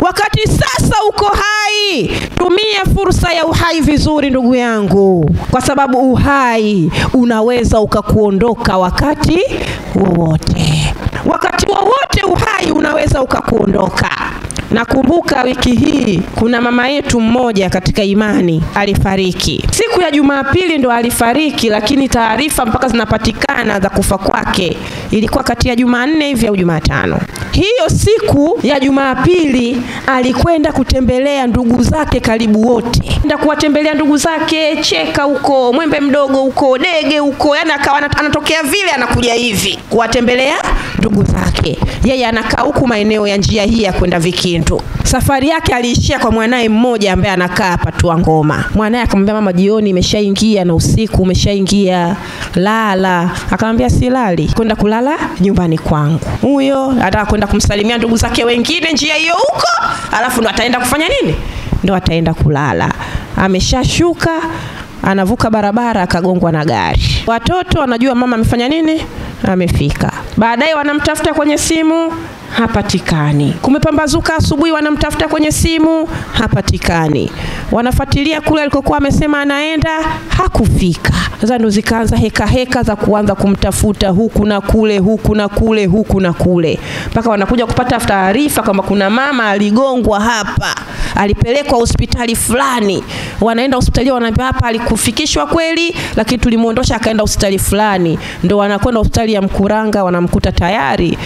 Wakati sasa uko hai, tumia fursa ya uhai vizuri ndugu yangu, kwa sababu uhai unaweza ukakuondoka wakati wowote. Wakati wowote uhai unaweza ukakuondoka. Nakumbuka wiki hii kuna mama yetu mmoja katika imani alifariki. Siku ya Jumapili ndo alifariki, lakini taarifa mpaka zinapatikana za kufa kwake ilikuwa kati ya Jumanne hivi au Jumatano. Hiyo siku ya Jumapili alikwenda kutembelea ndugu zake karibu wote. Nenda kuwatembelea ndugu zake, Cheka huko, Mwembe Mdogo huko, Dege huko, yani akawa anatokea vile anakuja hivi kuwatembelea ndugu zake. Yeye anakaa huku maeneo ya njia hii ya kwenda Vikindu. Safari yake aliishia kwa mwanae mmoja ambaye anakaa hapa Tuangoma. Mwanae akamwambia, mama, jioni imeshaingia na usiku umeshaingia, lala. Akamwambia, silali, kwenda kulala nyumbani kwangu. Huyo anataka kwenda kumsalimia ndugu zake wengine njia hiyo huko, alafu ndo ataenda kufanya nini? Ndo ataenda kulala. Ameshashuka, anavuka barabara akagongwa na gari. Watoto wanajua mama amefanya nini? Amefika. Baadaye wanamtafuta kwenye simu, hapatikani. Kumepambazuka asubuhi, wanamtafuta kwenye simu, hapatikani. Wanafuatilia kule alikokuwa amesema anaenda, hakufika. Sasa ndo zikaanza heka za kuanza kumtafuta huku na kule, huku na kule, huku na kule. Mpaka wanakuja kupata taarifa kama kuna mama aligongwa hapa, alipelekwa hospitali fulani. Wanaenda hospitali, wanaambia hapa alikufikishwa kweli, lakini tulimuondosha akaenda hospitali fulani. Ndo wanakwenda hospitali ya Mkuranga, wanamkuta tayari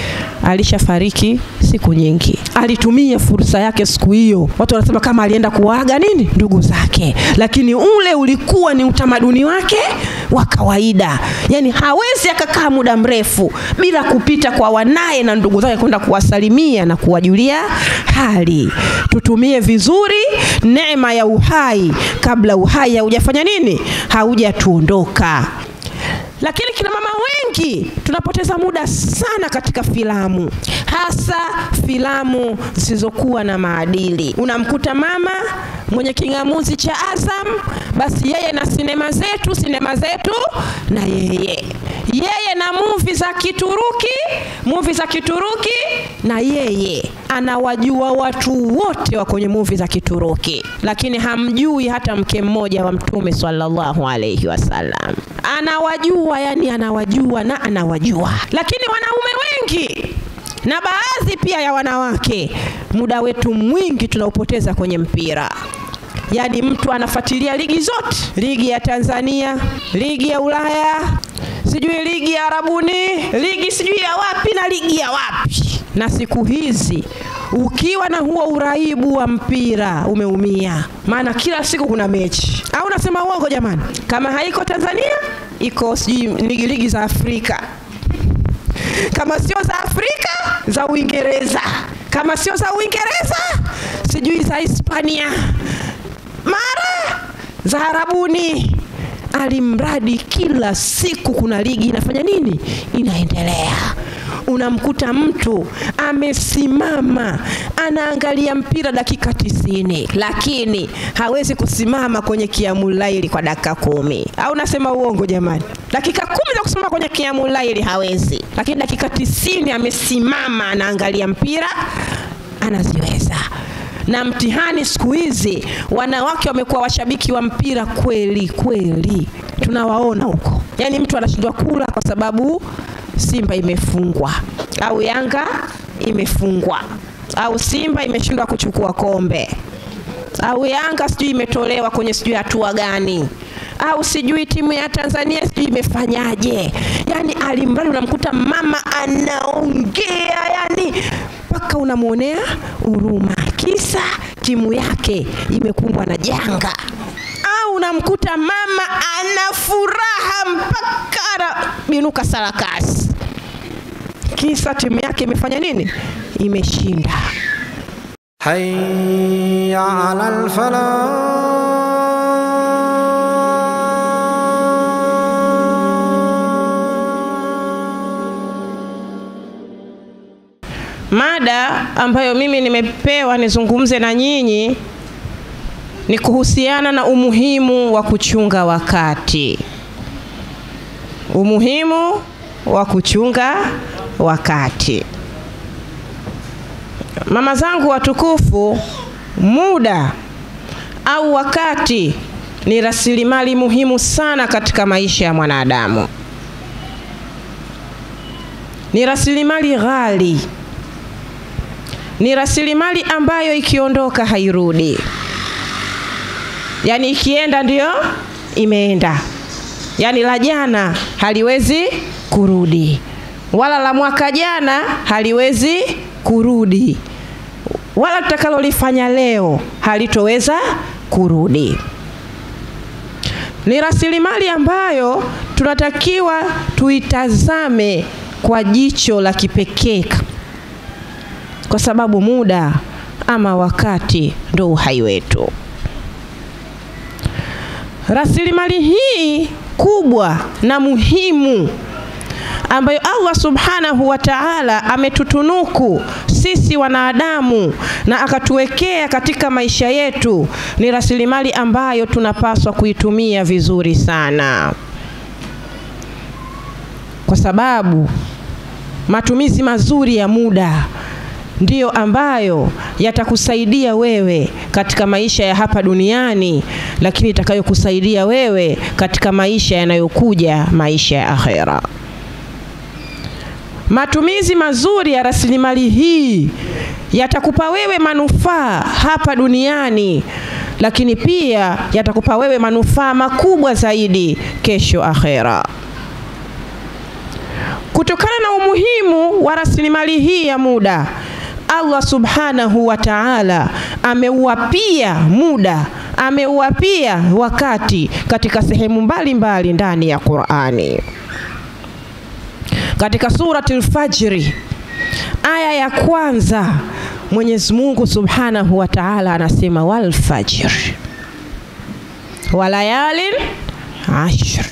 alishafariki siku nyingi. Alitumia fursa yake siku hiyo. Watu wanasema kama alienda kuaga nini ndugu zake, lakini ule ulikuwa ni utamaduni wake wa kawaida. Yani hawezi akakaa muda mrefu bila kupita kwa wanae na ndugu zake kwenda kuwasalimia na kuwajulia hali. Tutumie vizuri neema ya uhai kabla uhai haujafanya nini? Haujatuondoka. Lakini kina mama wengi tunapoteza muda sana katika filamu, hasa filamu zisizokuwa na maadili. Unamkuta mama mwenye kingamuzi cha Azam, basi yeye na sinema zetu na yeye na movie za Kituruki na yeye anawajua watu wote wa kwenye movie za Kituruki, lakini hamjui hata mke mmoja wa Mtume sallallahu alayhi wasallam. Anawajua, yani anawajua. Lakini wanaume wengi na baadhi pia ya wanawake, muda wetu mwingi tunaupoteza kwenye mpira. Yani mtu anafuatilia ligi zote, ligi ya Tanzania, ligi ya Ulaya, sijui ligi ya Arabuni, ligi sijui ya wapi na ligi ya wapi. Na siku hizi ukiwa na huo uraibu wa mpira umeumia, maana kila siku kuna mechi. Au nasema uongo jamani? Kama haiko Tanzania, iko sijui ligi za Afrika. Kama sio za Afrika, za Uingereza. Kama sio za Uingereza, sijui za Hispania, mara za Arabuni. Alimradi kila siku kuna ligi inafanya nini? Inaendelea. Unamkuta mtu amesimama anaangalia mpira dakika 90, lakini hawezi kusimama kwenye Qiyamul Laili kwa dakika 10. Au nasema uongo jamani? Dakika 10 za kusimama kwenye Qiyamul Laili hawezi, lakini dakika 90 amesimama anaangalia mpira anaziweza. Na mtihani siku hizi, wanawake wamekuwa washabiki wa mpira kweli. Tunawaona huko. Yani mtu anashindwa kula kwa sababu Simba imefungwa, au Yanga imefungwa, au Simba imeshindwa kuchukua kombe, au Yanga sijui imetolewa kwenye sijui hatua gani, au sijui timu ya Tanzania sijui imefanyaje. Yani alimradi unamkuta mama anaongea, yani mpaka unamuonea huruma, kisa timu yake imekumbwa na janga. Au unamkuta mama ana furaha mpaka binuka sarakasi, kisa timu yake imefanya nini? Imeshinda. Hayya 'alal falah. Mada ambayo mimi nimepewa nizungumze na nyinyi ni kuhusiana na umuhimu wa kuchunga wakati. Umuhimu wa kuchunga wakati. Mama zangu watukufu, muda au wakati ni rasilimali muhimu sana katika maisha ya mwanadamu. Ni rasilimali ghali. Ni rasilimali ambayo ikiondoka hairudi. Yani ikienda ndio imeenda. Yani la jana haliwezi kurudi. Wala la mwaka jana haliwezi kurudi. Wala tutakalolifanya leo halitoweza kurudi. Ni rasilimali ambayo tunatakiwa tuitazame kwa jicho la kipekee, kwa sababu muda ama wakati ndio uhai wetu. Rasilimali hii kubwa na muhimu ambayo Allah subhanahu wa ta'ala ametutunuku sisi wanadamu na akatuwekea katika maisha yetu, ni rasilimali ambayo tunapaswa kuitumia vizuri sana. Kwa sababu matumizi mazuri ya muda ndiyo ambayo yatakusaidia wewe katika maisha ya hapa duniani, lakini itakayokusaidia wewe katika maisha yanayokuja, maisha ya akhera. Matumizi mazuri ya rasilimali hii yatakupa wewe manufaa hapa duniani, lakini pia yatakupa wewe manufaa makubwa zaidi kesho akhera. Kutokana na umuhimu wa rasilimali hii ya muda, Allah subhanahu wa ta'ala ameuapia muda, ameuapia wakati katika sehemu mbalimbali ndani ya Qur'ani. Katika suratul Fajr aya ya kwanza, Mwenyezi Mungu subhanahu wa ta'ala anasema wal fajr walayalin ashr.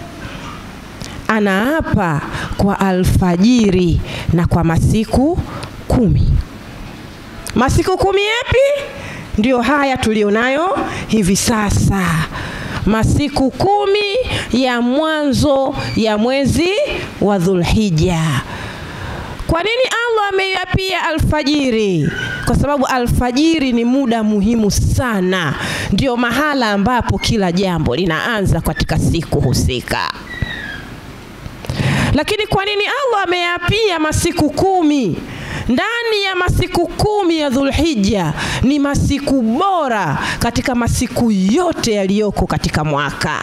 Anaapa kwa alfajiri na kwa masiku 10. Masiku 10 yapi? Ndio haya tulionayo hivi sasa. Masiku 10 ya mwanzo ya mwezi wa Dhulhijja. Kwa nini Allah ameiapia alfajiri? Kwa sababu alfajiri ni muda muhimu sana. Ndio mahala ambapo kila jambo linaanza katika siku husika. Lakini kwa nini Allah ameyapia masiku 10? Ndani ya masiku 10 ya Dhulhijja ni masiku bora katika masiku yote yaliyoko katika mwaka.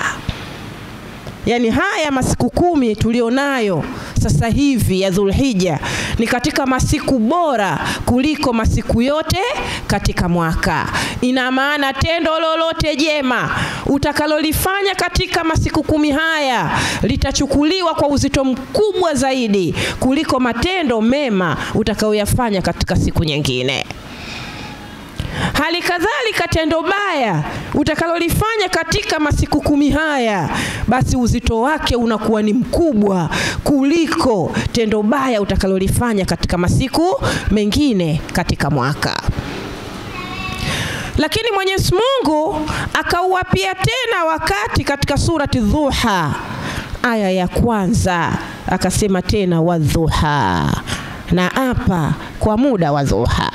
Yani haya masiku 10 tulionayo sasa hivi ya Dhulhijja ni katika masiku bora kuliko masiku yote katika mwaka. Ina maana tendo lolote jema utakalolifanya katika masiku 10 haya litachukuliwa kwa uzito mkubwa zaidi kuliko matendo mema utakayoyafanya katika siku nyingine. Hali kadhalika tendo baya utakalolifanya katika masiku 10 haya, basi uzito wake unakuwa ni mkubwa kuliko tendo baya utakalolifanya katika masiku mengine katika mwaka. Lakini Mwenyezi Mungu akauapia tena wakati katika surati Dhuha aya ya kwanza, akasema tena wadhuha, na apa kwa muda wa dhuha.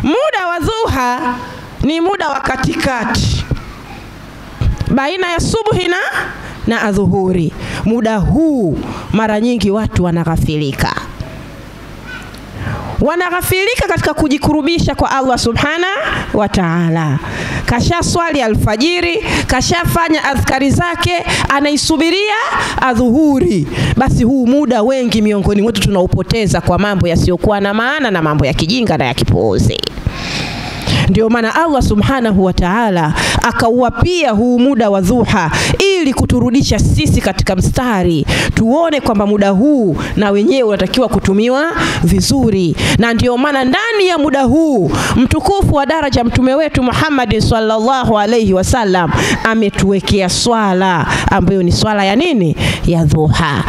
Muda wa dhuha ni muda wa katikati baina ya subuhi na adhuhuri. Muda huu mara nyingi watu wanaghafilika. Wanaghafilika katika kujikurubisha kwa Allah subhana wa ta'ala. Kasha swali alfajiri, kashafanya adhkari zake, anaisubiria adhuhuri. Basi huu muda wengi miongoni mwetu tunaupoteza kwa mambo yasiyokuwa na maana na mambo ya kijinga na ya kipuuzi. Ndio maana Allah subhanahu wa ta'ala akauapia huu muda wa dhuha ili kuturudisha sisi katika mstari, tuone kwamba muda huu na wenyewe unatakiwa kutumiwa vizuri. Na ndio maana ndani ya muda huu mtukufu wa daraja mtume wetu Muhammad sallallahu alayhi wasallam ametuwekea swala ambayo ni swala ya nini? Ya dhuha,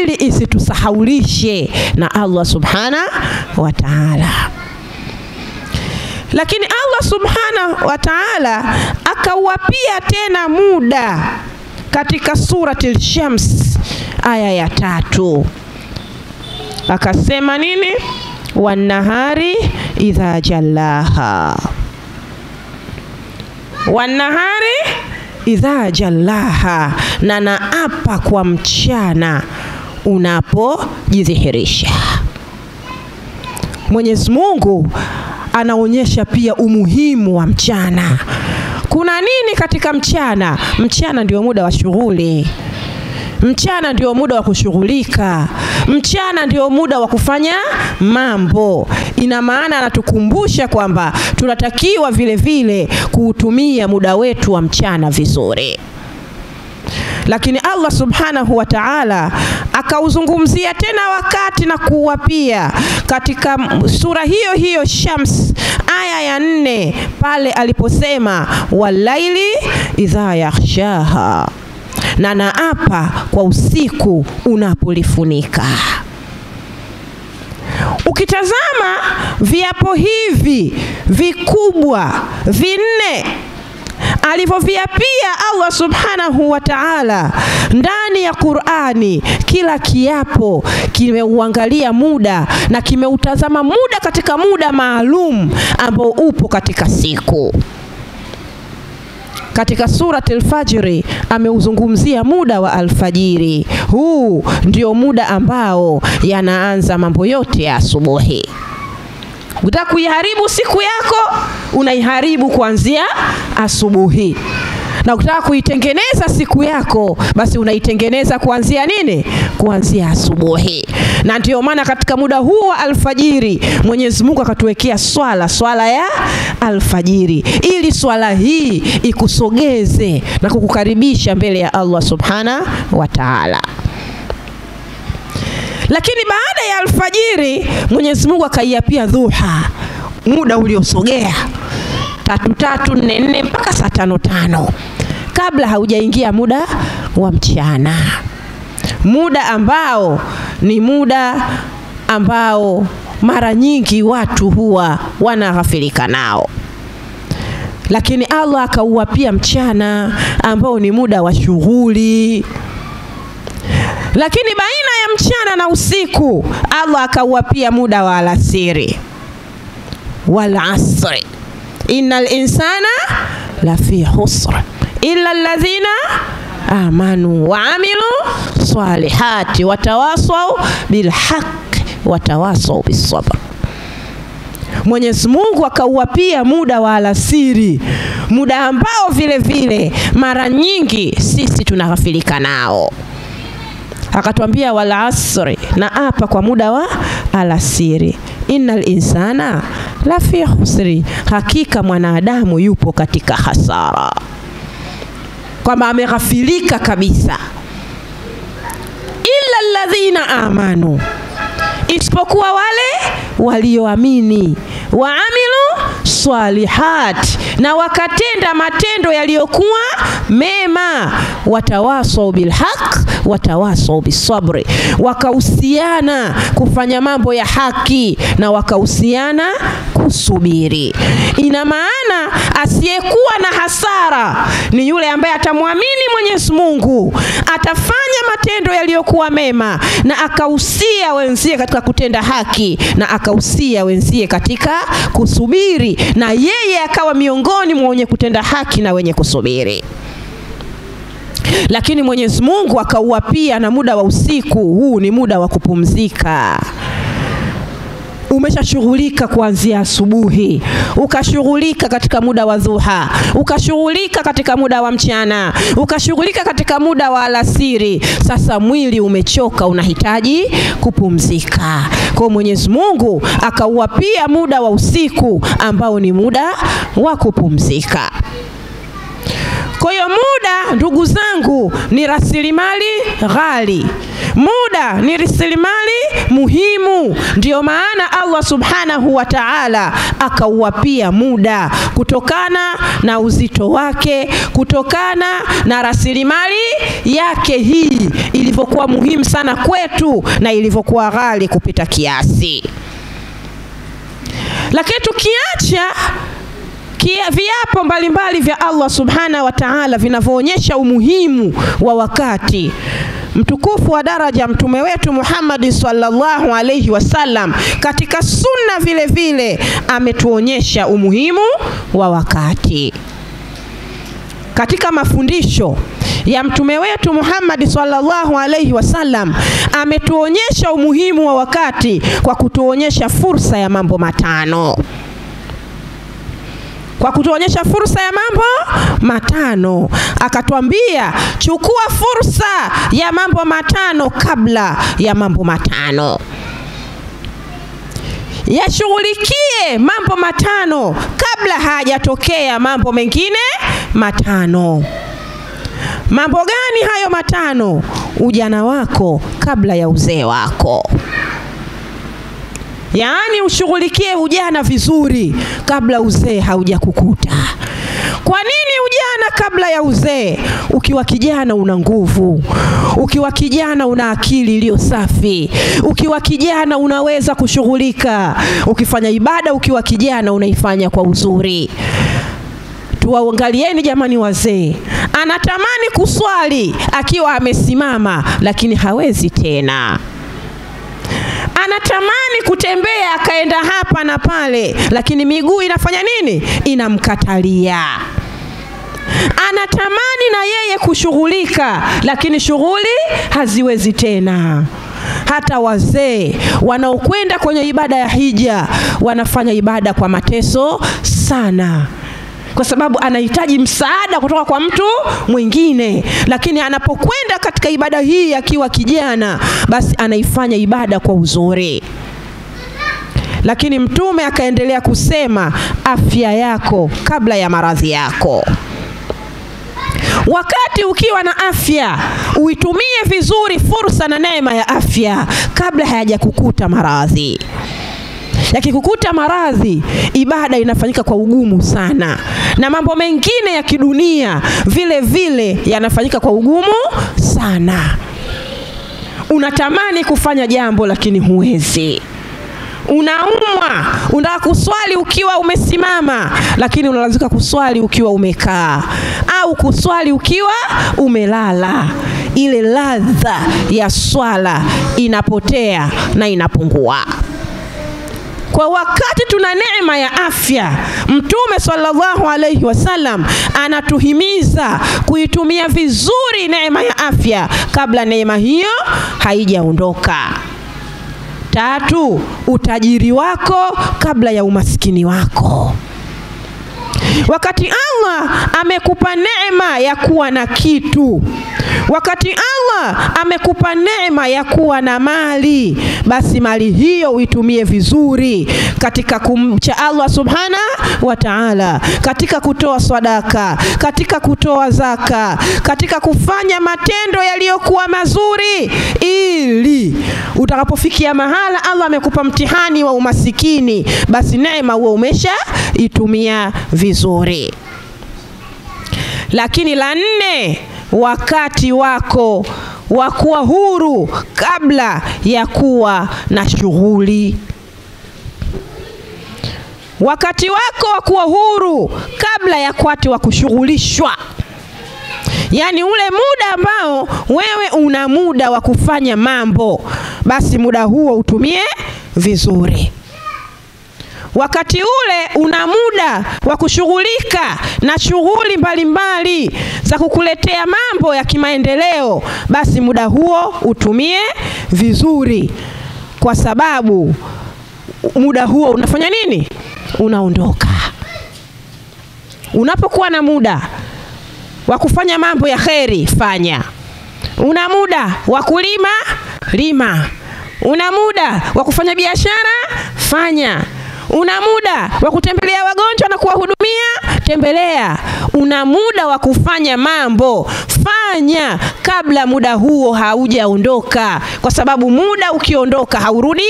ili isitusahaulishe na Allah subhanahu wa ta'ala. Lakini Allah subhanahu wa ta'ala akauapia tena muda katika surati al-Shams aya ya 3. Akasema nini? wan nahari idha jallaha, wan nahari idha jallaha, na naapa kwa mchana unapojidhihirisha. Mwenyezi Mungu anaonyesha pia umuhimu wa mchana. Kuna nini katika mchana? Mchana ndio muda wa shughuli. Mchana ndio muda wa kushughulika. Mchana ndio muda wa kufanya mambo. Ina maana anatukumbusha kwamba tunatakiwa vile vile kuutumia muda wetu wa mchana vizuri. Lakini Allah subhanahu wa ta'ala akauzungumzia tena wakati na kuwapia katika sura hiyo hiyo Shams aya ya 4 pale aliposema walaili idha yakhshaha, na naapa kwa usiku unapolifunika. Ukitazama viapo hivi vikubwa 4 alivyoviapia Allah subhanahu wa ta'ala ndani ya Qur'ani, kila kiapo kimeuangalia muda na kimeutazama muda katika muda maalum ambao upo katika siku. Katika surati al-Fajr ameuzungumzia muda wa alfajiri. Huu ndio muda ambao yanaanza mambo yote ya asubuhi. Ukitaka kuiharibu siku yako, unaiharibu kuanzia asubuhi. Na ukitaka kuitengeneza siku yako, basi unaitengeneza kuanzia nini? Kuanzia asubuhi. Na ndio maana katika muda huu wa alfajiri Mwenyezi Mungu akatuwekea swala ya alfajiri, ili swala hii ikusogeze na kukukaribisha mbele ya Allah subhanahu wa ta'ala. Lakini baada ya alfajiri Mwenyezi Mungu akaiapia dhuha, muda uliosogea 3, 4 mpaka saa 5, kabla haujaingia muda wa mchana. Muda ambao ni muda ambao mara nyingi watu huwa wanaghafilika nao. Lakini Allah akauapia mchana ambao ni muda wa shughuli. Lakini baina ya mchana na usiku Allah akauapia muda wa alasiri. Wal asri innal insana lafi khusr illa alladhina amanu wa amilu salihati watawasaw bil haqq watawasaw bis sabr. Mwenyezi Mungu akauapia muda wa alasiri, muda ambao vile vile mara nyingi sisi tunaghafilika nao. Akatuambia wal asri, na apa kwa muda wa alasiri, innal insana lafi khusri, hakika mwanadamu yupo katika hasara, kwamba ameghafilika kabisa. Illa alladhina amanu, isipokuwa wale walioamini, waamilu swalihat, na wakatenda matendo yaliyokuwa mema, watawasau bil haq watawasau bis sabri, wakahusiana kufanya mambo ya haki na wakahusiana kusubiri. Ina maana asiyekuwa na hasara ni yule ambaye atamwamini Mwenyezi Mungu, atafanya matendo yaliyokuwa mema, na akahusia wenzie katika kutenda haki, na akahusia wenzie katika kusubiri, na yeye akawa miongoni mwa wenye kutenda haki na wenye kusubiri. Lakini Mwenyezi Mungu akauapia na muda wa usiku. Huu ni muda wa kupumzika. Umeshashughulika kuanzia asubuhi, ukashughulika katika muda wa dhuha, ukashughulika katika muda wa mchana, ukashughulika katika muda wa alasiri. Sasa mwili umechoka, unahitaji kupumzika. Kwa Mwenyezi Mungu akauapia muda wa usiku ambao ni muda wa kupumzika. Kwa hiyo muda, ndugu zangu, ni rasilimali ghali. Muda ni rasilimali muhimu. Ndio maana Allah subhanahu wa ta'ala akauapia muda, kutokana na uzito wake, kutokana na rasilimali yake hii ilivyokuwa muhimu sana kwetu na ilivyokuwa ghali kupita kiasi. Lakini tukiacha viapo mbalimbali vya Allah subhanahu wa ta'ala vinavyoonyesha umuhimu wa wakati, mtukufu wa daraja mtume wetu Muhammad sallallahu alaihi wasallam katika sunna vile vile ametuonyesha umuhimu wa wakati. Katika mafundisho ya mtume wetu Muhammad sallallahu alaihi wasallam ametuonyesha umuhimu wa wakati kwa kutuonyesha fursa ya mambo matano. Kwa kutuonyesha fursa ya mambo matano, akatuambia chukua fursa ya mambo matano kabla ya mambo matano. Yashughulikie mambo matano kabla hajatokea mambo mengine matano. Mambo gani hayo matano? Ujana wako kabla ya uzee wako. Yaani ushughulikie ujana vizuri kabla uzee haujakukuta. Kwa nini ujana kabla ya uzee? Ukiwa kijana una nguvu, ukiwa kijana una akili iliyo safi, ukiwa kijana unaweza kushughulika, ukifanya ibada ukiwa kijana unaifanya kwa uzuri. Tuwaangalieni jamani wazee, anatamani kuswali akiwa amesimama lakini hawezi tena. Anatamani kutembea akaenda hapa na pale lakini miguu inafanya nini? Inamkatalia. Anatamani na yeye kushughulika lakini shughuli haziwezi tena. Hata wazee wanaokwenda kwenye ibada ya hija wanafanya ibada kwa mateso sana, kwa sababu anahitaji msaada kutoka kwa mtu mwingine. Lakini anapokwenda katika ibada hii akiwa kijana, basi anaifanya ibada kwa uzuri. Lakini mtume akaendelea kusema, afya yako kabla ya maradhi yako. Wakati ukiwa na afya, uitumie vizuri fursa na neema ya afya kabla hayajakukuta maradhi. Yakikukuta maradhi, ibada inafanyika kwa ugumu sana, na mambo mengine ya kidunia vile vile yanafanyika kwa ugumu sana. Unatamani kufanya jambo lakini huwezi. Unaumwa, unataka kuswali ukiwa umesimama lakini unalazimika kuswali ukiwa umekaa, au kuswali ukiwa umelala. Ile ladha ya swala inapotea na inapungua. Kwa wakati tuna neema ya afya, mtume sallallahu alaihi wasallam anatuhimiza kuitumia vizuri neema ya afya kabla neema hiyo haijaondoka. 3, utajiri wako kabla ya umaskini wako. Wakati Allah amekupa neema ya kuwa na kitu, wakati Allah amekupa neema ya kuwa na mali, basi mali hiyo uitumie vizuri katika kumcha Allah subhana wa ta'ala, katika kutoa sadaka, katika kutoa zaka, katika kufanya matendo yaliyokuwa mazuri, ili utakapofikia mahala Allah amekupa mtihani wa umasikini, basi neema huo umesha itumia vizuri. Lakini la 4, wakati wako wa kuwa huru kabla ya kuwa na shughuli. Wakati wako wa kuwa huru kabla ya wakati wa kushughulishwa. Yaani ule muda ambao wewe una muda wa kufanya mambo, basi muda huo utumie vizuri. Wakati ule una muda wa kushughulika na shughuli mbalimbali za kukuletea mambo ya kimaendeleo, basi muda huo utumie vizuri, kwa sababu muda huo unafanya nini? Unaondoka. Unapokuwa na muda wa kufanya mambo ya kheri, fanya. Una muda wa kulima, lima. Una muda wa kufanya biashara, fanya. Una muda wa kutembelea wagonjwa na kuwahudumia, tembelea. Una muda wa kufanya mambo, fanya kabla muda huo haujaondoka, kwa sababu muda ukiondoka haurudi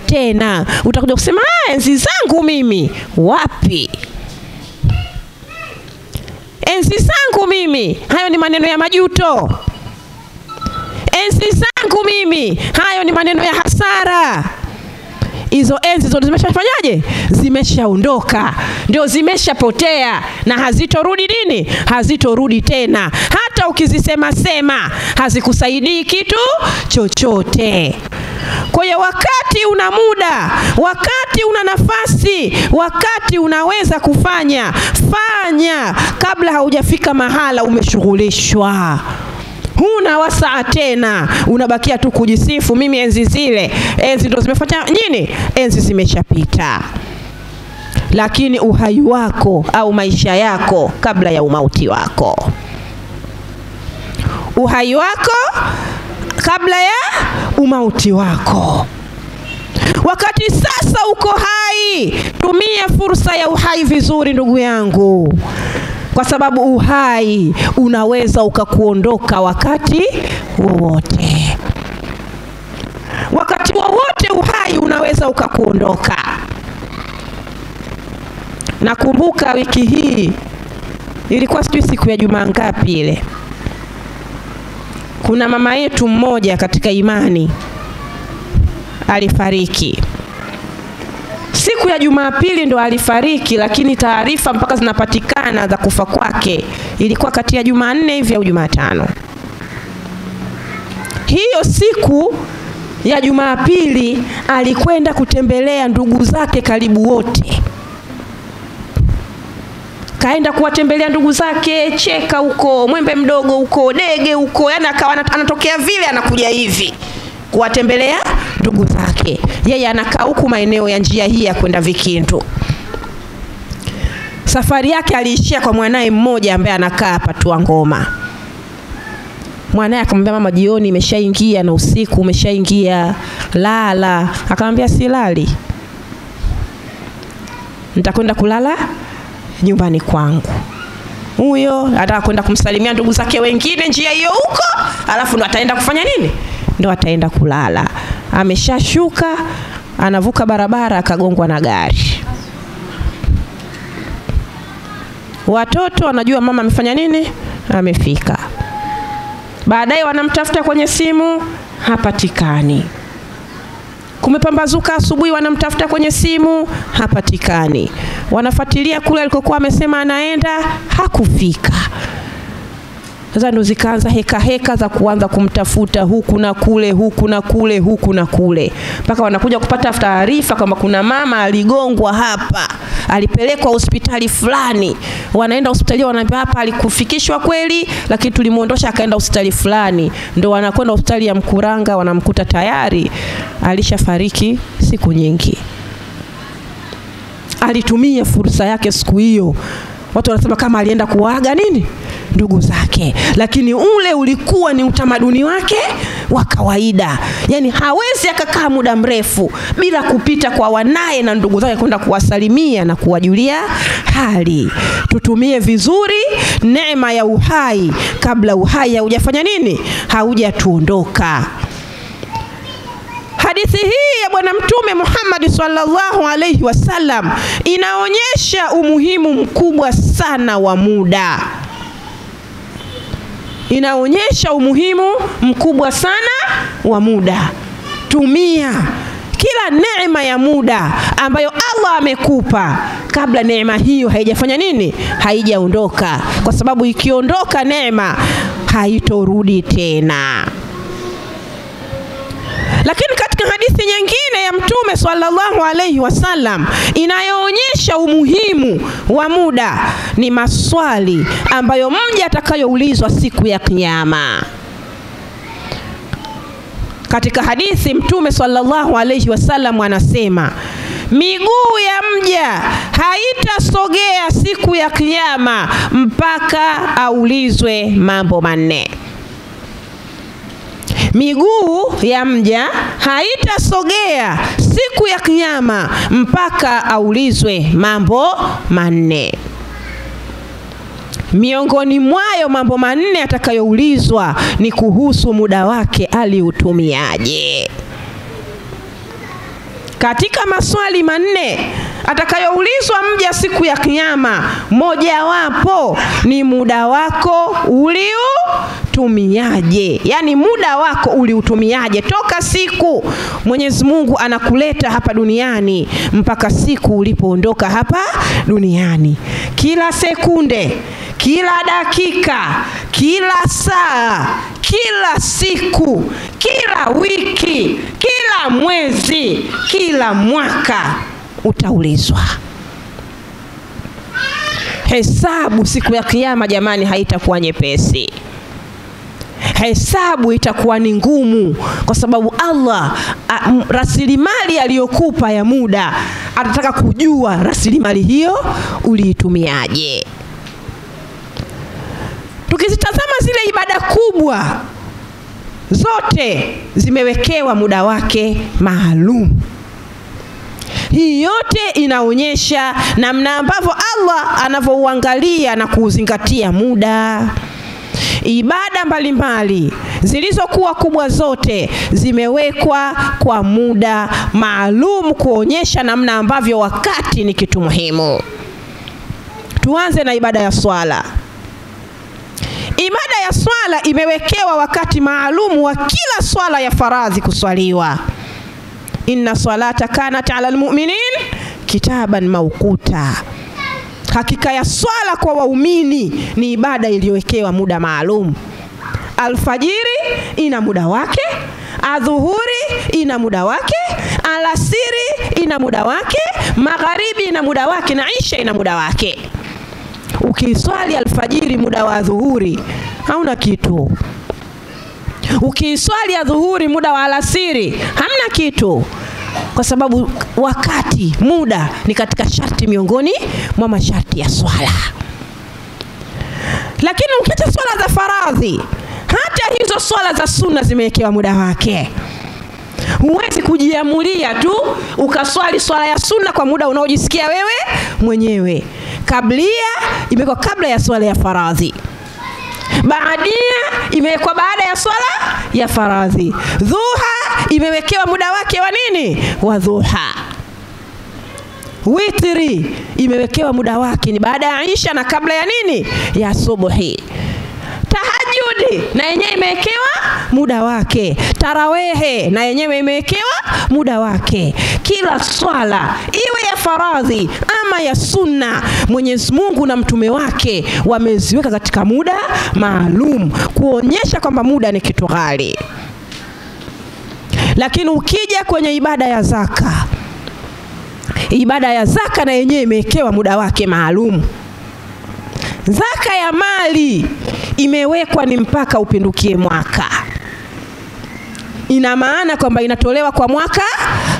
tena. Utakuja kusema enzi zangu mimi. Wapi? Enzi zangu mimi, hayo ni maneno ya majuto. Enzi zangu mimi, hayo ni maneno ya hasara. hizo enzi zote zimeshafanyaje? Zimeshaondoka, ndio zimeshapotea na hazitorudi nini? Hazitorudi tena. Hata ukizisema sema hazikusaidii kitu chochote. Kwa hiyo wakati una muda, wakati una nafasi, wakati unaweza kufanya, fanya kabla haujafika mahala umeshughulishwa. Huna wasaa tena, unabakia tu kujisifu, mimi enzi zile, enzi ndo zimefanya nini? Enzi zimeshapita. Lakini uhai wako au maisha yako kabla ya umauti wako. Uhai wako kabla ya umauti wako. Wakati sasa uko hai, tumia fursa ya uhai vizuri ndugu yangu. Kwa sababu uhai unaweza ukakuondoka wakati wowote. Wakati wowote uhai unaweza ukakuondoka. Nakumbuka wiki hii, ilikuwa sijui siku ya Jumaa ngapi ile, kuna mama yetu mmoja katika imani alifariki. Siku ya Jumapili ndo alifariki, lakini taarifa mpaka zinapatikana za kufa kwake ilikuwa kati ya Jumanne hivi au Jumatano. Hiyo siku ya Jumapili alikwenda kutembelea ndugu zake karibu wote. Kaenda kuwatembelea ndugu zake, Cheka huko, Mwembe Mdogo huko, Dege huko, yani akawa anatokea vile anakuja hivi kuwatembelea ndugu zake. Yeye anakaa huku maeneo ya njia hii ya kwenda Vikindu. Safari yake aliishia kwa mwanae mmoja ambaye anakaa hapa Tuangoma. Mwanae akamwambia, mama, jioni imeshaingia na usiku umeshaingia, lala. Akamwambia, silali, nitakwenda kulala nyumbani kwangu. Huyo anataka kwenda kumsalimia ndugu zake wengine njia hiyo huko, alafu ndo ataenda kufanya nini? Ndo ataenda kulala. Ameshashuka, anavuka barabara akagongwa na gari. Watoto wanajua mama amefanya nini? Amefika. Baadaye wanamtafuta kwenye simu, hapatikani. Kumepambazuka asubuhi, wanamtafuta kwenye simu, hapatikani. Wanafuatilia kule alikokuwa amesema anaenda, hakufika. Sasa ndo zikaanza heka za kuanza kumtafuta huku na kule, huku na kule, huku na kule. Mpaka wanakuja kupata taarifa kama kuna mama aligongwa hapa, alipelekwa hospitali fulani. Wanaenda hospitali, wanaambia hapa alikufikishwa kweli, lakini tulimuondosha akaenda hospitali fulani. Ndo wanakwenda hospitali ya Mkuranga, wanamkuta tayari alishafariki siku nyingi. Alitumia fursa yake siku hiyo. Watu wanasema kama alienda kuaga nini? Ndugu zake. Lakini ule ulikuwa ni utamaduni wake wa kawaida. Yani hawezi akakaa muda mrefu bila kupita kwa wanae na ndugu zake kwenda kuwasalimia na kuwajulia hali. Tutumie vizuri neema ya uhai kabla uhai haujafanya nini? Haujatuondoka. Hadithi hii ya Bwana Mtume Muhammad sallallahu alaihi wasallam inaonyesha umuhimu mkubwa sana wa muda. Inaonyesha umuhimu mkubwa sana wa muda. Tumia kila neema ya muda ambayo Allah amekupa kabla neema hiyo haijafanya nini? Haijaondoka. Kwa sababu ikiondoka neema haitorudi tena. Lakini katika hadithi nyingine ya Mtume sallallahu alaihi wasallam inayoonyesha umuhimu wa muda ni maswali ambayo mja atakayoulizwa siku ya Kiyama. Katika hadithi Mtume sallallahu alaihi wasallam anasema, miguu ya mja haitasogea siku ya Kiyama mpaka aulizwe mambo manne. Miguu ya mja haitasogea siku ya Kiyama mpaka aulizwe mambo manne. Miongoni mwayo mambo manne atakayoulizwa ni kuhusu muda wake aliutumiaje. Katika maswali manne atakayoulizwa mja siku ya kiyama, moja wapo ni muda wako uliutumiaje. Yani muda wako uliutumiaje toka siku Mwenyezi Mungu anakuleta hapa duniani mpaka siku ulipoondoka hapa duniani. Kila sekunde, kila dakika, kila saa, kila siku, kila wiki, kila mwezi, kila mwaka utaulizwa. Hesabu siku ya kiyama jamani haitakuwa nyepesi. Hesabu itakuwa ni ngumu, kwa sababu Allah rasilimali aliyokupa ya muda atataka kujua rasilimali hiyo uliitumiaje. Tukizitazama zile ibada kubwa zote zimewekewa muda wake maalum. Hii yote inaonyesha namna ambavyo Allah anavyoangalia na kuuzingatia muda. Ibada mbalimbali zilizokuwa kubwa zote zimewekwa kwa muda maalum, kuonyesha namna ambavyo wakati ni kitu muhimu. Tuanze na ibada ya swala. Ibada ya swala imewekewa wakati maalum wa kila swala ya faradhi kuswaliwa. Inna salata kanat ala almu'minin kitaban mawquta. Hakika ya swala kwa waumini ni ibada iliyowekewa muda maalum. Alfajiri ina muda wake, adhuhuri ina muda wake, alasiri ina muda wake, magharibi ina muda wake, na isha ina muda wake. Ukiswali alfajiri muda wa adhuhuri hauna kitu. Ukiswali adhuhuri muda wa alasiri hamna kitu, kwa sababu wakati, muda ni katika sharti miongoni mwa masharti ya swala. Lakini ukiacha swala za faradhi, hata hizo swala za sunna zimewekewa muda wake. Huwezi kujiamulia tu ukaswali swala ya sunna kwa muda unaojisikia wewe mwenyewe. Kablia imekuwa kabla ya swala ya faradhi. Baadia imewekwa baada ya swala ya faradhi. Dhuha imewekewa muda wake wa nini? Wa dhuha. Witri imewekewa muda wake ni baada ya isha na kabla ya nini? Ya subuhi. Tahajjudi na yenyewe imewekewa muda wake. Tarawehe na yenyewe imewekewa muda wake. Kila swala iwe ya faradhi ama ya sunna, Mwenyezi Mungu na mtume wake wameziweka katika muda maalum, kuonyesha kwamba muda ni kitu ghali. Lakini ukija kwenye ibada ya zaka, ibada ya zaka na yenyewe imewekewa muda wake maalum. Zaka ya mali imewekwa ni mpaka upindukie mwaka. Ina maana kwamba inatolewa kwa mwaka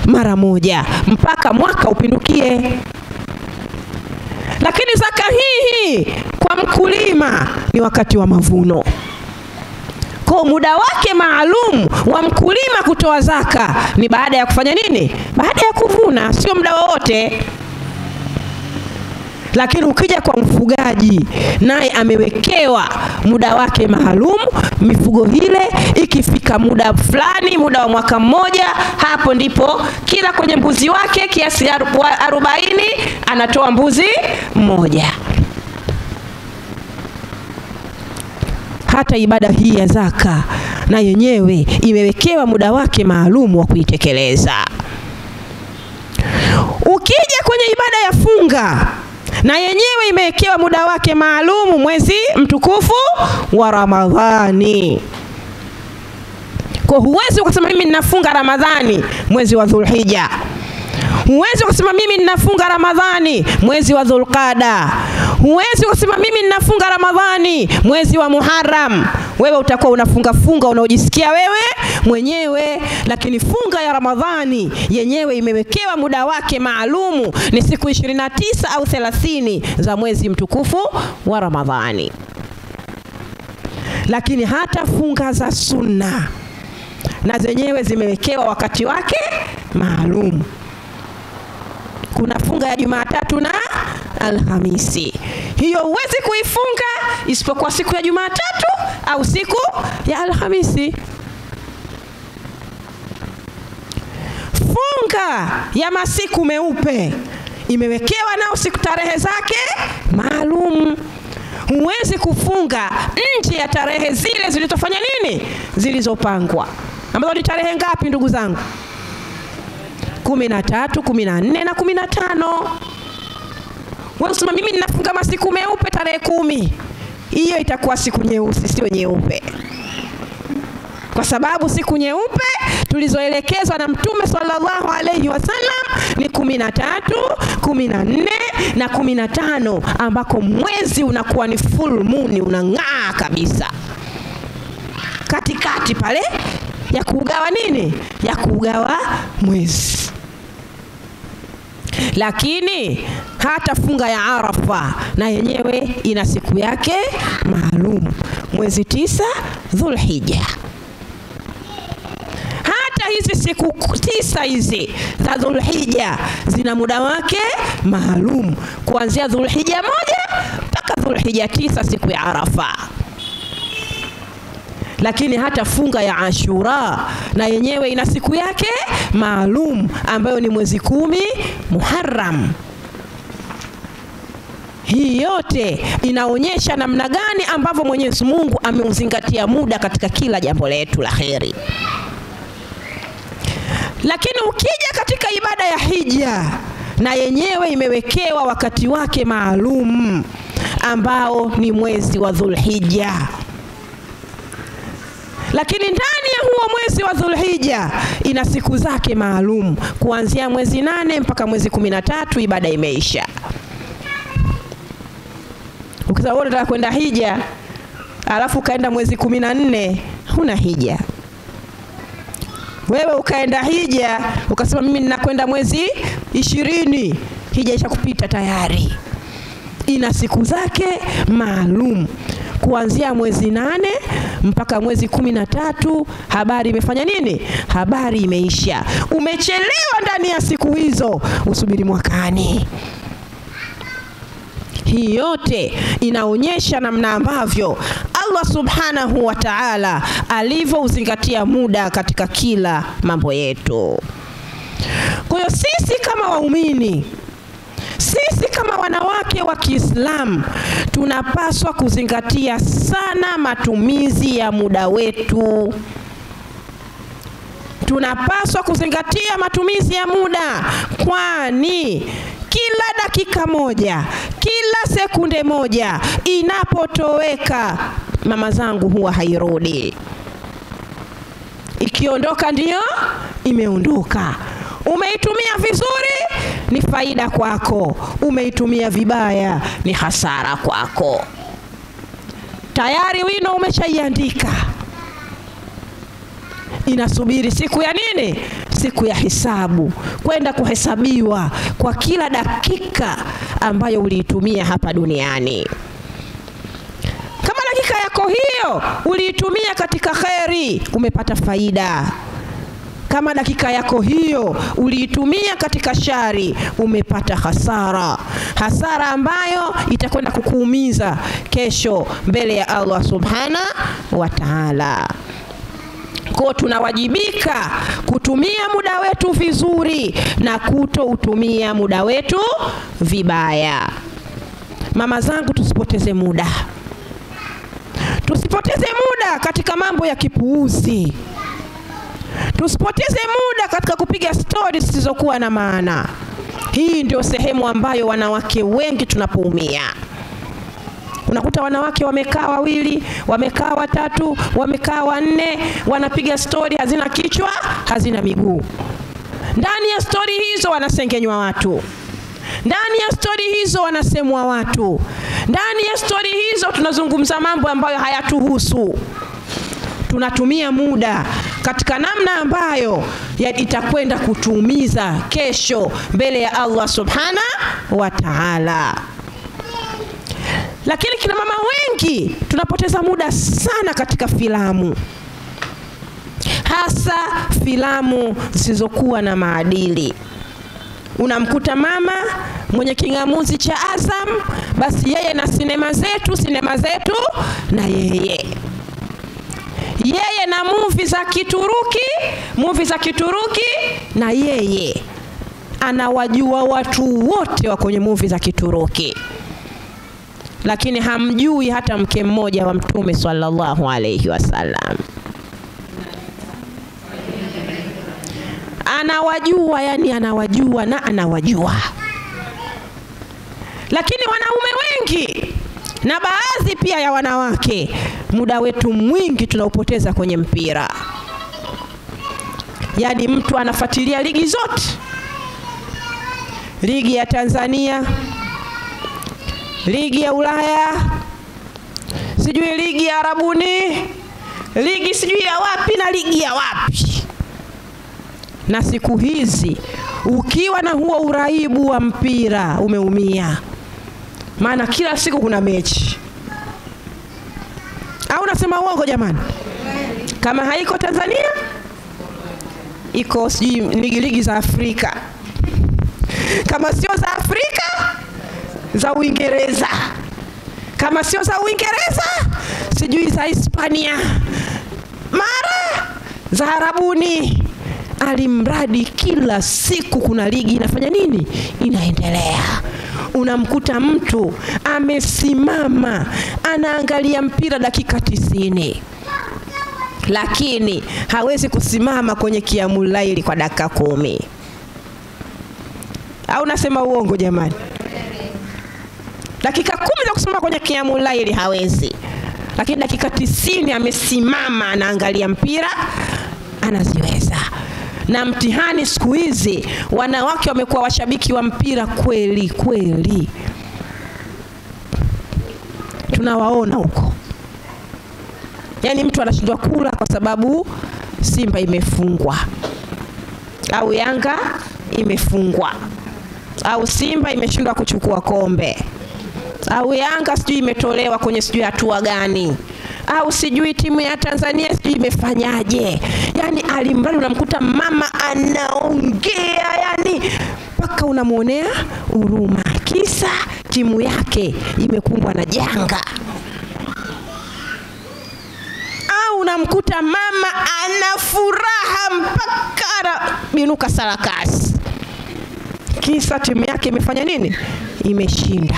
mara moja mpaka mwaka upindukie. Lakini zaka hii kwa mkulima ni wakati wa mavuno. Kwa muda wake maalum wa mkulima kutoa zaka ni baada ya kufanya nini? Baada ya kuvuna, sio muda wowote. Lakini ukija kwa mfugaji, naye amewekewa muda wake maalum. Mifugo ile ikifika muda fulani, muda wa mwaka mmoja, hapo ndipo kila kwenye mbuzi wake kiasi 40 anatoa mbuzi mmoja. Hata ibada hii ya zaka na yenyewe imewekewa muda wake maalum wa kuitekeleza. Ukija kwenye ibada ya funga, na yenyewe imewekewa muda wake maalum, mwezi mtukufu wa Ramadhani. Kwa huwezi kusema mimi ninafunga Ramadhani mwezi wa Dhulhijja. Huwezi kusema mimi ninafunga Ramadhani mwezi wa Dhulqada. Huwezi kusema mimi ninafunga Ramadhani mwezi wa Muharram. Wewe utakuwa unafunga unaojisikia wewe mwenyewe, lakini funga ya Ramadhani yenyewe imewekewa muda wake maalumu, ni siku 29 au 30 za mwezi mtukufu wa Ramadhani. Lakini hata funga za sunna na zenyewe zimewekewa wakati wake maalum. Kuna funga ya Jumatatu na Alhamisi. Hiyo huwezi kuifunga isipokuwa siku ya Jumatatu au siku ya Alhamisi. Funga ya masiku meupe imewekewa nao siku tarehe zake maalum. Huwezi kufunga nje ya tarehe zile zilizofanya nini? Zilizopangwa. Ambazo ni tarehe ngapi ndugu zangu? 13, 14 na 15. Wewe usema mimi ninafunga masiku meupe tarehe 10. Hiyo itakuwa siku nyeusi, sio nyeupe. Kwa sababu siku nyeupe tulizoelekezwa na Mtume sallallahu alayhi wasallam ni 13, 14 na 15, ambako mwezi unakuwa ni full moon, unang'aa kabisa. Katikati pale ya kugawa nini? Ya kugawa mwezi. Lakini hata funga ya Arafa na yenyewe ina siku yake maalum, mwezi 9 Dhulhijja. Hata hizi siku 9 hizi za Dhulhijja zina muda wake maalum, kuanzia Dhulhijja 1 mpaka Dhulhijja 9, siku ya Arafa. Lakini hata funga ya Ashura na yenyewe ina siku yake maalum, ambayo ni mwezi 10 Muharram. Hii yote inaonyesha namna gani ambavyo Mwenyezi Mungu ameuzingatia muda katika kila jambo letu la kheri. Lakini ukija katika ibada ya hija, na yenyewe imewekewa wakati wake maalum, ambao ni mwezi wa Dhulhijja. Lakini ndani ya huo mwezi wa Dhulhijja ina siku zake maalum, kuanzia mwezi 8 mpaka mwezi 13 ibada imeisha. Ukisema wewe unataka kwenda hija, alafu kaenda mwezi 14, huna hija. Wewe ukaenda hija, ukasema mimi ninakwenda mwezi 20, hija ishakupita tayari. Ina siku zake maalum, kuanzia mwezi 8 mpaka mwezi 13, habari imefanya nini? Habari imeisha. Umechelewa ndani ya siku hizo, usubiri mwakani. Hii yote inaonyesha namna ambavyo Allah subhanahu wa ta'ala alivyouzingatia muda katika kila mambo yetu. Kwa hiyo sisi kama waumini, sisi kama wanawake wa Kiislamu, tunapaswa kuzingatia sana matumizi ya muda wetu. Tunapaswa kuzingatia matumizi ya muda, kwani kila dakika moja, kila sekunde moja inapotoweka, mama zangu, huwa hairudi. Ikiondoka ndiyo imeondoka. Umeitumia vizuri ni faida kwako, umeitumia vibaya ni hasara kwako. Tayari wino umeshaiandika, inasubiri siku ya nini? Siku ya hisabu, kwenda kuhesabiwa kwa kila dakika ambayo uliitumia hapa duniani. Kama dakika yako hiyo uliitumia katika kheri, umepata faida. Kama dakika yako hiyo uliitumia katika shari, umepata hasara. Hasara ambayo itakwenda kukuumiza kesho mbele ya Allah subhanahu wa ta'ala. Kwa tunawajibika kutumia muda wetu vizuri na kutoutumia muda wetu vibaya. Mama zangu, tusipoteze muda. Tusipoteze muda katika mambo ya kipuuzi. Tusipoteze muda katika kupiga stories zisizokuwa na maana. Hii ndio sehemu ambayo wanawake wengi tunapoumia. Unakuta wanawake wamekaa 2, wamekaa 3, wamekaa 4, wanapiga story hazina kichwa, hazina miguu. Ndani ya story hizo wanasengenywa watu. Ndani ya story hizo wanasemwa watu. Ndani ya story hizo tunazungumza mambo ambayo hayatuhusu. Tunatumia muda katika namna ambayo itakwenda kutuumiza kesho mbele ya Allah subhanahu wa ta'ala. Lakini kina mama wengi tunapoteza muda sana katika filamu, hasa filamu zisizokuwa na maadili. Unamkuta mama mwenye kingamuzi cha Azam, basi yeye na sinema zetu na yeye na movie za Kituruki na yeye. anawajua watu wote wa kwenye movie za Kituruki, lakini hamjui hata mke mmoja wa Mtume sallallahu alayhi wasallam. Anawajua, yani anawajua na anawajua. Lakini wanaume wengi na baadhi pia ya wanawake, muda wetu mwingi tunaupoteza kwenye mpira. Yani mtu anafuatilia ligi zote, ligi ya Tanzania, ligi ya Ulaya, sijui ligi ya Arabuni, ligi sijui ya wapi na ligi ya wapi. Na siku hizi ukiwa na huo uraibu wa mpira umeumia, maana kila siku kuna mechi. Au nasema uongo jamani? Kama haiko Tanzania, iko sijui ligi za Afrika, kama sio za Afrika, za Uingereza, kama sio za Uingereza, sijui za Hispania, mara za Arabuni. Alimradi kila siku kuna ligi inafanya nini? Inaendelea. Unamkuta mtu amesimama anaangalia mpira dakika 90, lakini hawezi kusimama kwenye Qiyamul Laili kwa dakika 10. Au nasema uongo jamani? Dakika 10 za kusimama kwenye Qiyamul Laili hawezi, lakini dakika 90 amesimama anaangalia mpira anaziweza. Na mtihani siku hizi, wanawake wamekuwa washabiki wa mpira kweli kweli. Tunawaona huko. Yani mtu anashindwa kula kwa sababu Simba imefungwa, au Yanga imefungwa, au Simba imeshindwa kuchukua kombe, au Yanga sijui imetolewa kwenye sijui hatua gani, au sijui timu ya Tanzania sijui imefanyaje. Yani alimradi unamkuta mama anaongea, yani mpaka unamuonea huruma, kisa timu yake imekumbwa na janga. Au unamkuta mama ana furaha mpaka binuka sarakasi, kisa timu yake imefanya nini? Imeshinda.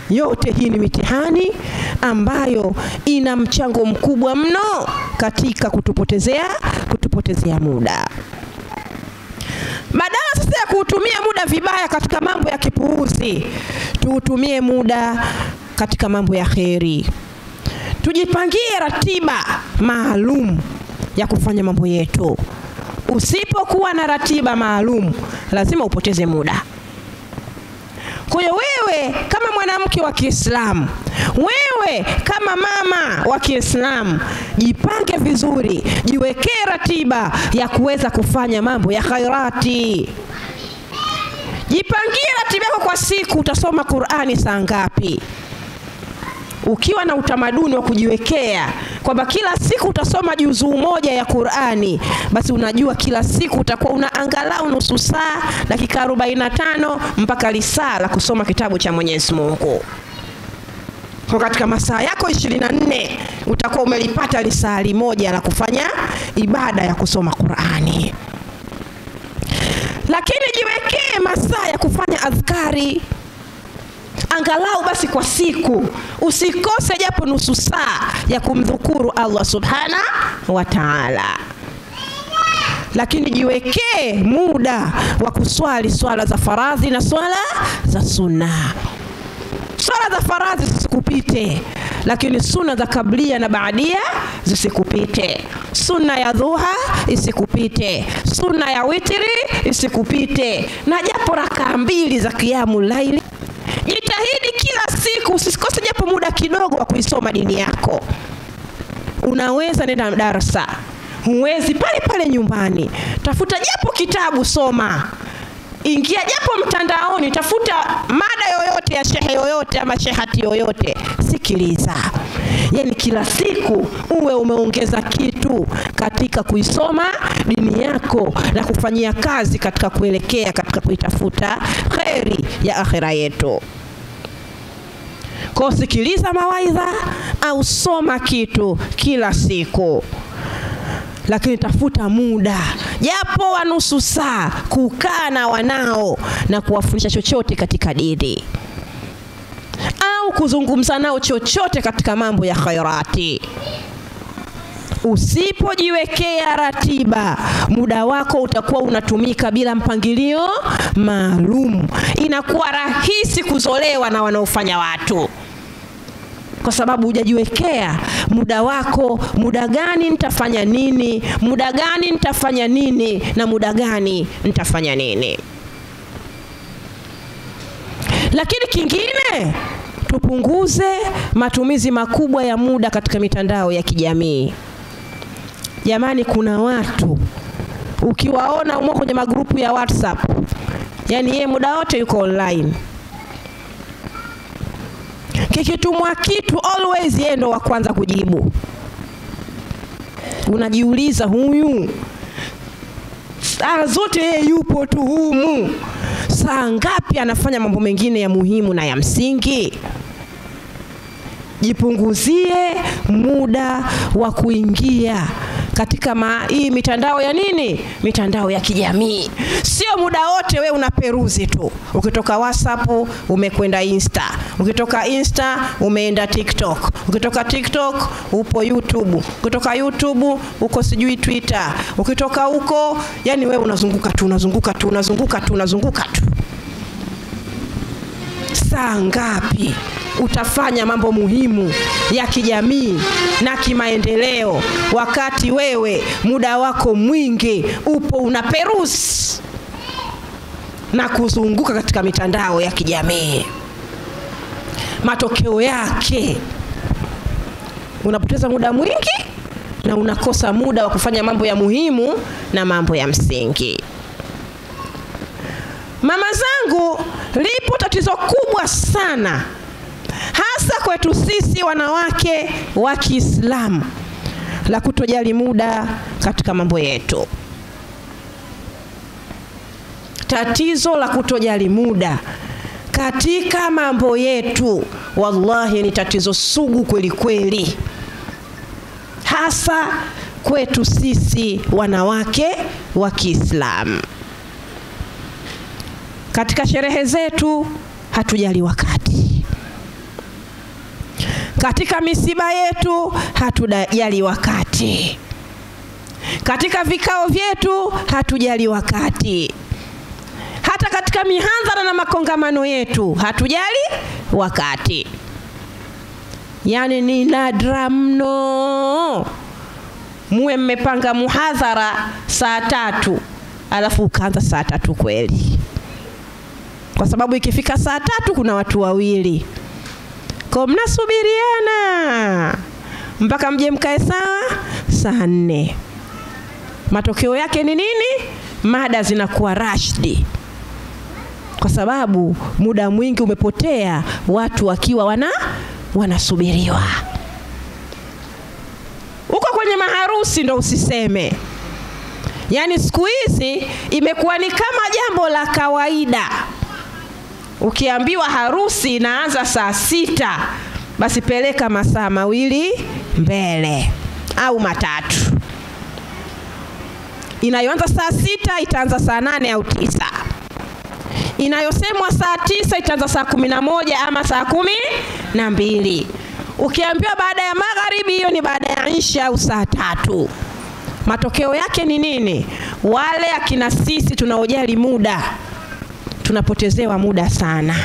Yote hii ni mitihani ambayo ina mchango mkubwa mno katika kutupotezea muda. Badala sasa ya kuutumia muda vibaya katika mambo ya kipuuzi, tuutumie muda katika mambo ya kheri. Tujipangie ratiba maalum ya kufanya mambo yetu. Usipokuwa na ratiba maalum, lazima upoteze muda. Kwa hiyo wewe kama mwanamke wa Kiislamu, wewe kama mama wa Kiislamu, jipange vizuri, jiwekee ratiba ya kuweza kufanya mambo ya khairati. Jipangie ratiba yako kwa siku, utasoma Qur'ani saa ngapi? Ukiwa na utamaduni wa kujiwekea kwamba kila siku utasoma juzuu moja ya Qur'ani, basi unajua kila siku utakuwa una angalau nusu saa, dakika 45 mpaka lisaa la kusoma kitabu cha Mwenyezi Mungu. Kwa katika masaa yako 24 utakuwa umelipata lisaa moja la kufanya ibada ya kusoma Qur'ani. Lakini jiwekee masaa ya kufanya adhkari, angalau basi kwa siku usikose japo nusu saa ya kumdhukuru Allah subhana wa ta'ala. Lakini jiwekee muda wa kuswali swala za faradhi na swala za sunna. Swala za faradhi zisikupite, lakini sunna za kablia na baadia zisikupite. Sunna ya dhuha isikupite, sunna ya witri isikupite, na japo rakaa 2 za Qiyamul Laili. Jitahidi kila siku usikose japo muda kidogo wa kuisoma dini yako. Unaweza nenda darasa, huwezi pale pale nyumbani, tafuta japo kitabu soma. Ingia japo mtandaoni, tafuta mada yoyote ya shehe yoyote ama shehati yoyote, sikiliza. Yani kila siku uwe umeongeza kitu katika kuisoma dini yako na kufanyia kazi katika kuelekea katika kuitafuta kheri ya akhira yetu. Kwa sikiliza mawaidha au soma kitu kila siku. Lakini tafuta muda, japo wa nusu saa kukaa na wanao na kuwafundisha chochote katika dini, au kuzungumza nao chochote katika mambo ya khairati. Usipojiwekea ratiba, muda wako utakuwa unatumika bila mpangilio maalum. Inakuwa rahisi kuzolewa na wanaofanya watu, kwa sababu hujajiwekea muda wako, muda gani nitafanya nini, muda gani nitafanya nini, na muda gani nitafanya nini. Lakini kingine, tupunguze matumizi makubwa ya muda katika mitandao ya kijamii. Jamani, kuna watu ukiwaona umo kwenye magrupu ya WhatsApp, yani yeye muda wote yuko online. Kikitumwa kitu always yeye ndo wa kwanza kujibu. Unajiuliza, huyu saa zote yeye yupo tu humu, saa ngapi anafanya mambo mengine ya muhimu na ya msingi? Jipunguzie muda wa kuingia katika hii mitandao ya nini? Mitandao ya kijamii. Sio muda wote we unaperuzi tu. Ukitoka WhatsApp umekwenda Insta, ukitoka Insta umeenda TikTok, ukitoka TikTok upo YouTube, ukitoka YouTube uko sijui Twitter, ukitoka huko yani we unazunguka tu. Saa ngapi utafanya mambo muhimu ya kijamii na kimaendeleo wakati wewe muda wako mwingi upo unaperuzi na kuzunguka katika mitandao ya kijamii? Matokeo yake unapoteza muda mwingi na unakosa muda wa kufanya mambo ya muhimu na mambo ya msingi. Mama zangu, lipo tatizo kubwa sana hasa kwetu sisi wanawake wa Kiislamu la kutojali muda katika mambo yetu. Tatizo la kutojali muda katika mambo yetu wallahi ni tatizo sugu kweli kweli, hasa kwetu sisi wanawake wa Kiislamu. Katika sherehe zetu hatujali wakati, katika misiba yetu hatujali wakati, katika vikao vyetu hatujali wakati, hata katika mihadhara na makongamano yetu hatujali wakati. Yani ni nadra mno muwe mmepanga muhadhara saa 3 alafu ukaanza saa 3 kweli, kwa sababu ikifika saa 3 kuna watu wawili kwa mnasubiriana mpaka mje mkae sawa saa 4. Matokeo yake ni nini? Mada zinakuwa rashdi, kwa sababu muda mwingi umepotea watu wakiwa wanasubiriwa. Uko kwenye maharusi ndo usiseme. Yani siku hizi imekuwa ni kama jambo la kawaida. Ukiambiwa harusi inaanza saa 6, basi peleka masaa 2 mbele au 3. Inayoanza saa 6 itaanza saa 8 au 9. Inayosemwa saa 9 itaanza saa 11 ama saa 12. Ukiambiwa baada ya magharibi, hiyo ni baada ya isha au saa 3. Matokeo yake ni nini? Wale akina sisi tunaojali muda tunapotezewa muda sana,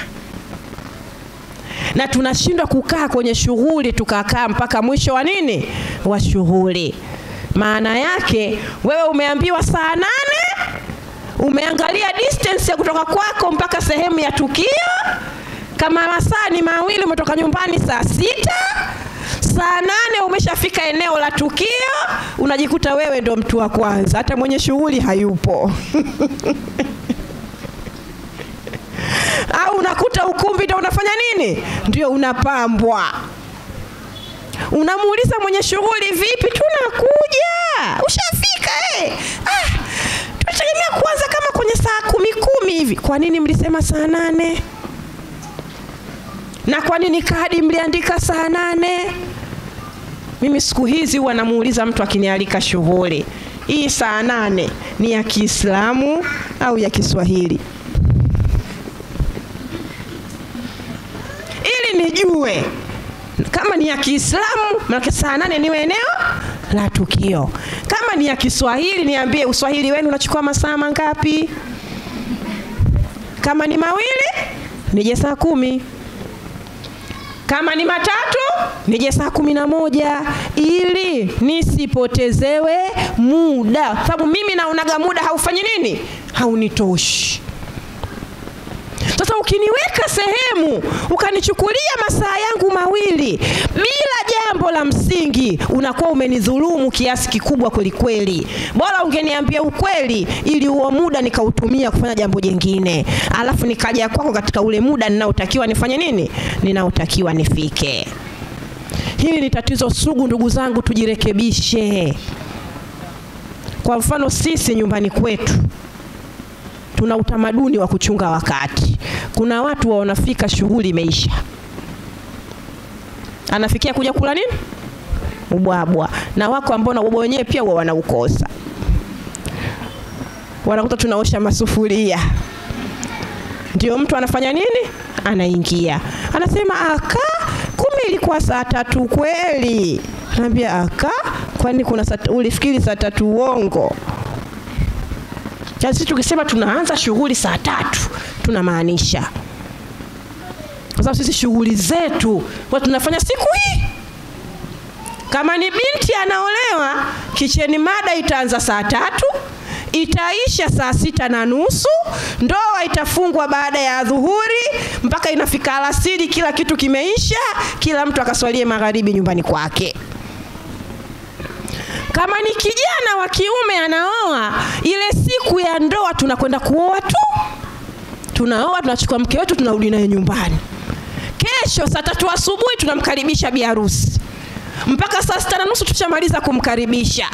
na tunashindwa kukaa kwenye shughuli tukakaa mpaka mwisho wa nini? Wa shughuli. Maana yake wewe umeambiwa saa 8, umeangalia distance ya kutoka kwako mpaka sehemu ya tukio, kama masaa ni 2 umetoka nyumbani saa 6, saa 8 umeshafika eneo la tukio, unajikuta wewe ndo mtu wa kwanza, hata mwenye shughuli hayupo. Au unakuta ukumbi ndo unafanya nini? Ndio unapambwa. Unamuuliza mwenye shughuli, vipi tunakuja? Ushafika tunategemea kuanza kama kwenye saa 10 hivi. Kwa nini mlisema saa 8? Na kwa nini kadi mliandika saa 8? Mimi siku hizi huwa namuuliza mtu akinialika shughuli, hii saa 8 ni ya Kiislamu au ya Kiswahili? Ili nijue kama ni ya Kiislamu, maana saa 8 niwe eneo la tukio. Kama ni ya Kiswahili, niambie Uswahili wenu unachukua masaa mangapi? Kama ni mawili, nije saa 10. Kama ni matatu, nije saa 11, ili nisipotezewe muda. Sababu mimi naonaga muda haufanyi nini? Haunitoshi. Sasa ukiniweka sehemu, ukanichukulia masaa yangu mawili bila jambo la msingi, unakuwa umenidhulumu kiasi kikubwa kweli. Bora ungeniambia ukweli, ili huo muda nikautumia kufanya jambo jingine. Alafu nikaja kwako katika ule muda ninaotakiwa nifanye nini? Ninaotakiwa nifike. Hili ni tatizo sugu ndugu zangu, tujirekebishe. Kwa mfano sisi nyumbani kwetu tuna utamaduni wa kuchunga wakati. Kuna watu wanafika shughuli imeisha, anafikia kuja kula nini? Ubwabwa. Na wako ambao na ubwabwa wenyewe pia wanaukosa. Wanakuta tunaosha masufuria. Ndio mtu anafanya nini? Anaingia. Anasema kumbe ilikuwa saa 3 kweli. Anambia kwani kuna ulifikiri saa 3 uongo? Sisi tukisema tunaanza shughuli saa 3 tunamaanisha. Kwa sababu sisi shughuli zetu kwa tunafanya siku hii. Kama ni binti anaolewa, kicheni mada itaanza saa 3, itaisha saa 6:30, ndoa itafungwa baada ya dhuhuri mpaka inafika alasiri, kila kitu kimeisha, kila mtu akaswalie magharibi nyumbani kwake. Kama ni kijana wa kiume anaoa, ile siku ya ndoa tunakwenda kuoa tu. Tunaoa, tunachukua mke wetu, tunarudi naye nyumbani. Kesho saa 3 asubuhi tunamkaribisha bi harusi. Mpaka saa 6:30 tushamaliza kumkaribisha.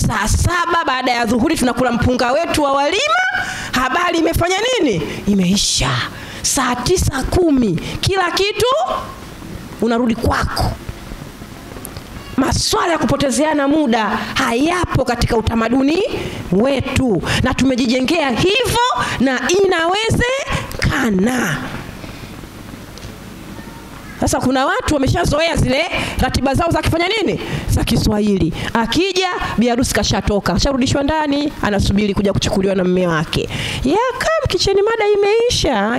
Saa 7 baada ya dhuhuri tunakula mpunga wetu wa walima. Habari imefanya nini? Imeisha. Saa 9, 10 kila kitu unarudi kwako. Maswala ya kupotezeana muda hayapo katika utamaduni wetu, na tumejijengea hivyo na inawezekana. Sasa kuna watu wameshazoea zile ratiba zao za kufanya nini? Za Kiswahili. Akija bi harusi kashatoka, kasharudishwa ndani, anasubiri kuja kuchukuliwa na mume wake. Kama kicheni mada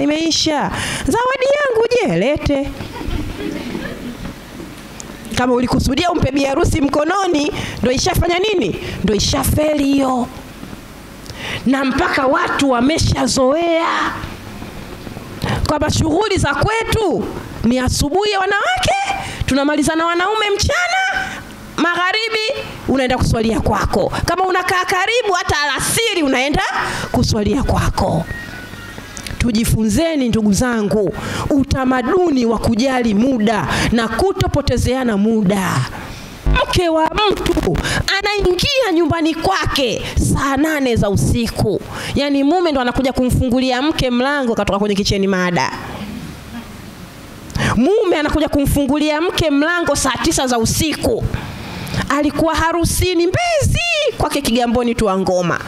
imeisha. Zawadi yangu je, lete. Kama ulikusudia umpe bi harusi mkononi, ndio ishafanya nini? Ndio ishafeli hiyo. Na mpaka watu wameshazoea kwamba shughuli za kwetu ni asubuhi ya wanawake, tunamaliza na wanaume mchana, magharibi unaenda kuswalia kwako. Kama unakaa karibu hata alasiri unaenda kuswalia kwako. Tujifunzeni ndugu zangu utamaduni wa kujali muda na kutopotezeana muda. Mke wa mtu anaingia nyumbani kwake saa 8 za usiku. Yaani mume ndo anakuja kumfungulia mke mlango katoka kwenye kicheni mada. Mume anakuja kumfungulia mke mlango saa 9 za usiku. Alikuwa harusini Mbezi, kwake Kigamboni tu Ngoma.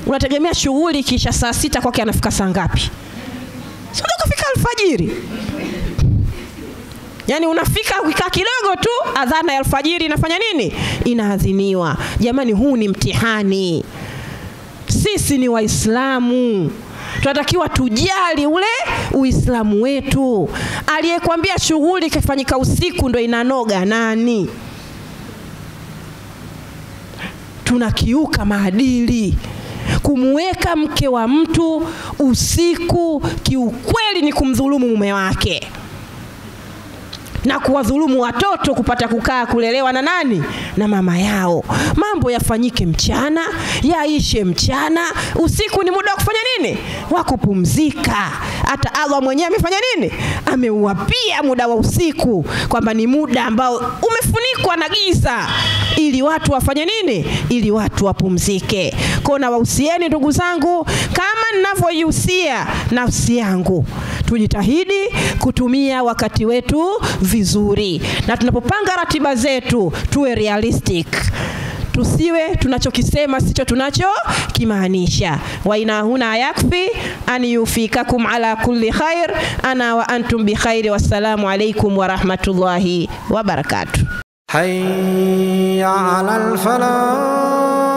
Unategemea shughuli kisha saa 6 kwake anafika saa ngapi? Sio kufika alfajiri. Yaani unafika ukikaa kidogo tu adhana ya alfajiri inafanya nini? Inaadhiniwa. Jamani, huu ni mtihani. Sisi ni Waislamu. Tunatakiwa tujali ule Uislamu wetu. Aliyekwambia shughuli ikifanyika usiku ndio inanoga nani? Tunakiuka maadili. Kumweka mke wa mtu usiku kiukweli ni kumdhulumu mume wake. Na kuwadhulumu watoto kupata kukaa kulelewa na nani? Na mama yao. Mambo yafanyike mchana, yaishe mchana. Usiku ni muda wa kufanya nini? Wa kupumzika. Hata Allah mwenyewe amefanya nini? Ameuapia muda wa usiku kwamba ni muda ambao umefunikwa na giza, ili watu wafanye nini? Ili watu wapumzike. Kwa na wahusieni ndugu zangu, kama ninavyoihusia nafsi yangu, tujitahidi kutumia wakati wetu vizuri. Na tunapopanga ratiba zetu tuwe realistic. tusiwe tunachokisema sicho tunachokimaanisha. Wa ina huna yakfi an yufikakum ala kulli khair, ana wa antum bi khair. Wassalamu alaykum wa rahmatullahi wa barakatuh. hayya ala al falah.